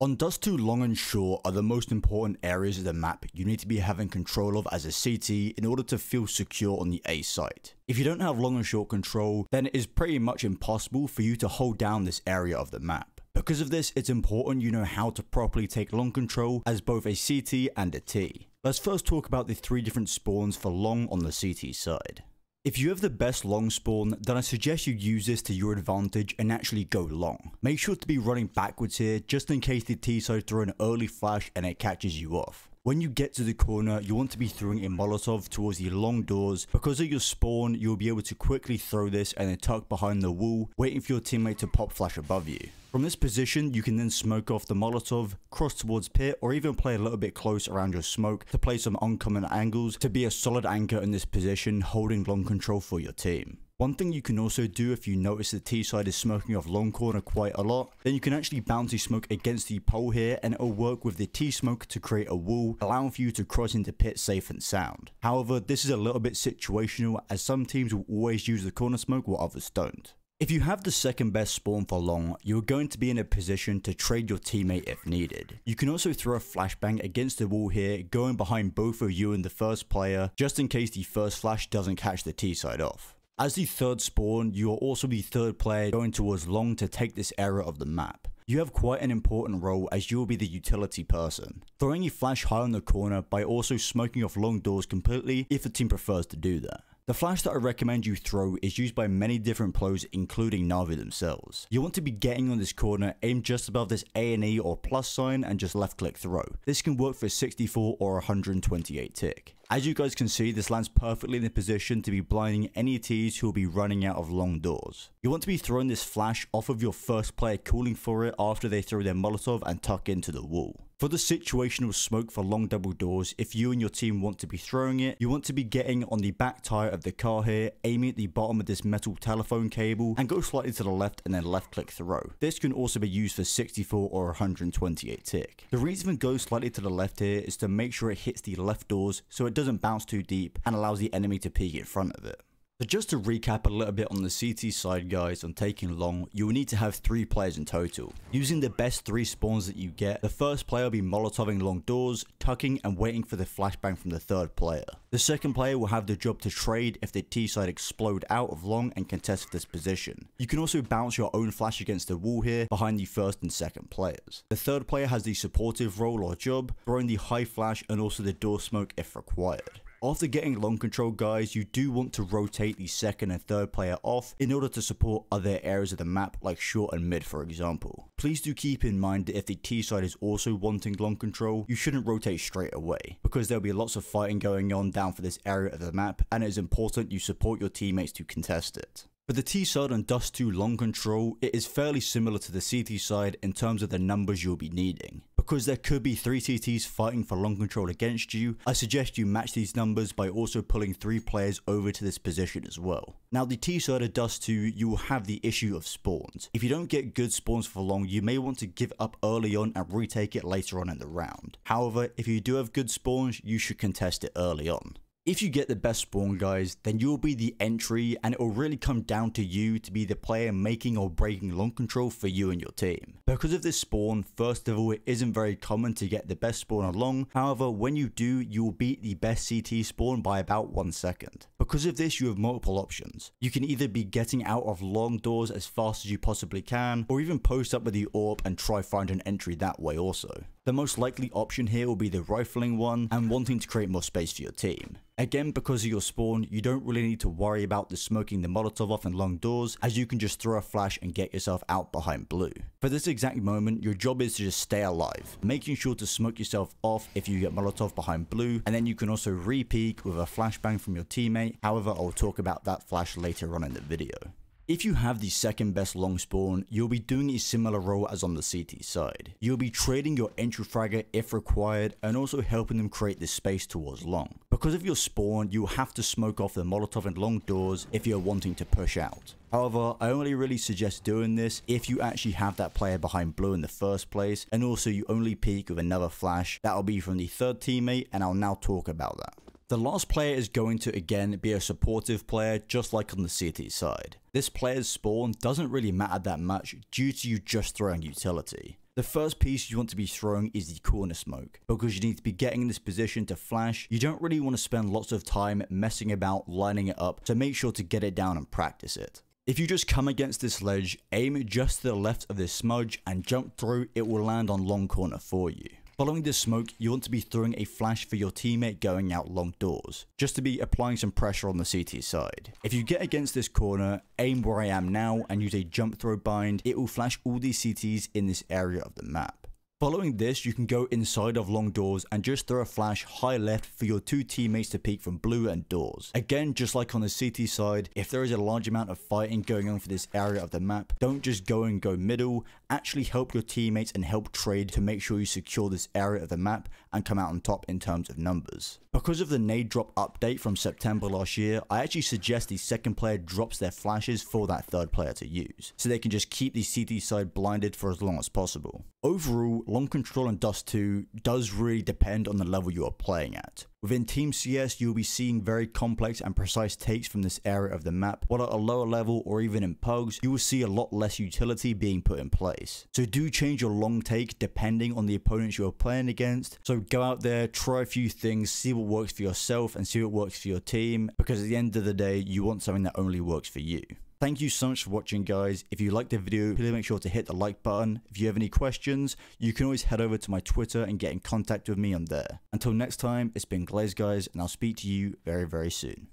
On Dust 2, long and short are the most important areas of the map you need to be having control of as a CT in order to feel secure on the A site. If you don't have long and short control, then it is pretty much impossible for you to hold down this area of the map. Because of this, it's important you know how to properly take long control as both a CT and a T. Let's first talk about the 3 different spawns for long on the CT side. If you have the best long spawn, then I suggest you use this to your advantage and actually go long. Make sure to be running backwards here just in case the T side throw an early flash and it catches you off. When you get to the corner, you want to be throwing a Molotov towards the long doors. Because of your spawn, you'll be able to quickly throw this and then tuck behind the wall, waiting for your teammate to pop flash above you. From this position, you can then smoke off the Molotov, cross towards pit, or even play a little bit close around your smoke to play some uncommon angles to be a solid anchor in this position, holding long control for your team. One thing you can also do if you notice the T side is smoking off long corner quite a lot, then you can actually bouncy smoke against the pole here and it will work with the T smoke to create a wall, allowing for you to cross into pit safe and sound. However, this is a little bit situational as some teams will always use the corner smoke while others don't. If you have the second best spawn for long, you're going to be in a position to trade your teammate if needed. You can also throw a flashbang against the wall here, going behind both of you and the first player, just in case the first flash doesn't catch the T side off. As the third spawn, you are also the third player going towards long to take this area of the map. You have quite an important role as you will be the utility person, throwing a flash high on the corner by also smoking off long doors completely if the team prefers to do that. The flash that I recommend you throw is used by many different pros including Na'Vi themselves. You want to be getting on this corner, aim just above this A&E or plus sign and just left click throw. This can work for 64 or 128 tick. As you guys can see, this lands perfectly in the position to be blinding any Ts who will be running out of long doors. You want to be throwing this flash off of your first player cooling for it after they throw their Molotov and tuck into the wall. For the situational smoke for long double doors, if you and your team want to be throwing it, you want to be getting on the back tire of the car here, aiming at the bottom of this metal telephone cable and go slightly to the left and then left click throw. This can also be used for 64 or 128 tick. The reason it goes slightly to the left here is to make sure it hits the left doors so it doesn't bounce too deep and allows the enemy to peek in front of it. So just to recap a little bit on the CT side guys, on taking long, you will need to have 3 players in total. Using the best 3 spawns that you get, the first player will be molotoving long doors, tucking and waiting for the flashbang from the third player. The second player will have the job to trade if the T side explode out of long and contest this position. You can also bounce your own flash against the wall here behind the first and second players. The third player has the supportive role or job, throwing the high flash and also the door smoke if required. After getting long control guys, you do want to rotate the second and third player off in order to support other areas of the map like short and mid for example. Please do keep in mind that if the T side is also wanting long control, you shouldn't rotate straight away because there'll be lots of fighting going on down for this area of the map and it is important you support your teammates to contest it. For the T side on Dust 2 long control, it is fairly similar to the CT side in terms of the numbers you'll be needing. Because there could be 3 CTs fighting for long control against you, I suggest you match these numbers by also pulling 3 players over to this position as well. Now the T side of Dust 2, you will have the issue of spawns. If you don't get good spawns for long, you may want to give up early on and retake it later on in the round. However, if you do have good spawns, you should contest it early on. If you get the best spawn guys, then you'll be the entry and it will really come down to you to be the player making or breaking long control for you and your team. Because of this spawn, first of all it isn't very common to get the best spawn on long, however when you do, you will beat the best CT spawn by about 1 second. Because of this you have multiple options. You can either be getting out of long doors as fast as you possibly can, or even post up with the AWP and try find an entry that way also. The most likely option here will be the rifling one and wanting to create more space for your team. Again, because of your spawn, you don't really need to worry about the smoking the Molotov off in long doors, as you can just throw a flash and get yourself out behind blue. For this exact moment, your job is to just stay alive, making sure to smoke yourself off if you get Molotov behind blue, and then you can also re-peek with a flashbang from your teammate. However, I'll talk about that flash later on in the video. If you have the second best long spawn, you'll be doing a similar role as on the CT side. You'll be trading your entry fragger if required and also helping them create this space towards long. Because of your spawn, you'll have to smoke off the Molotov and long doors if you're wanting to push out. However, I only really suggest doing this if you actually have that player behind blue in the first place, and also you only peek with another flash. That'll be from the third teammate, and I'll now talk about that. The last player is going to again be a supportive player, just like on the CT side. This player's spawn doesn't really matter that much due to you just throwing utility. The first piece you want to be throwing is the corner smoke. Because you need to be getting in this position to flash, you don't really want to spend lots of time messing about lining it up, so make sure to get it down and practice it. If you just come against this ledge, aim just to the left of this smudge and jump through, it will land on long corner for you. Following this smoke, you want to be throwing a flash for your teammate going out long doors, just to be applying some pressure on the CT side. If you get against this corner, aim where I am now and use a jump throw bind, it will flash all these CTs in this area of the map. Following this, you can go inside of long doors and just throw a flash high left for your two teammates to peek from blue and doors. Again, just like on the CT side, if there is a large amount of fighting going on for this area of the map, don't just go middle, actually help your teammates and help trade to make sure you secure this area of the map and come out on top in terms of numbers. Because of the nade drop update from September last year, I actually suggest the second player drops their flashes for that third player to use, so they can just keep the CT side blinded for as long as possible. Overall, long control in Dust 2 does really depend on the level you are playing at. Within Team CS, you'll be seeing very complex and precise takes from this area of the map, while at a lower level or even in pugs, you will see a lot less utility being put in place. So do change your long take depending on the opponents you are playing against. So go out there, try a few things, see what works for yourself and see what works for your team, because at the end of the day, you want something that only works for you. Thank you so much for watching, guys. If you liked the video, please make sure to hit the like button. If you have any questions, you can always head over to my Twitter and get in contact with me on there. Until next time, it's been Glaze, guys, and I'll speak to you very, very soon.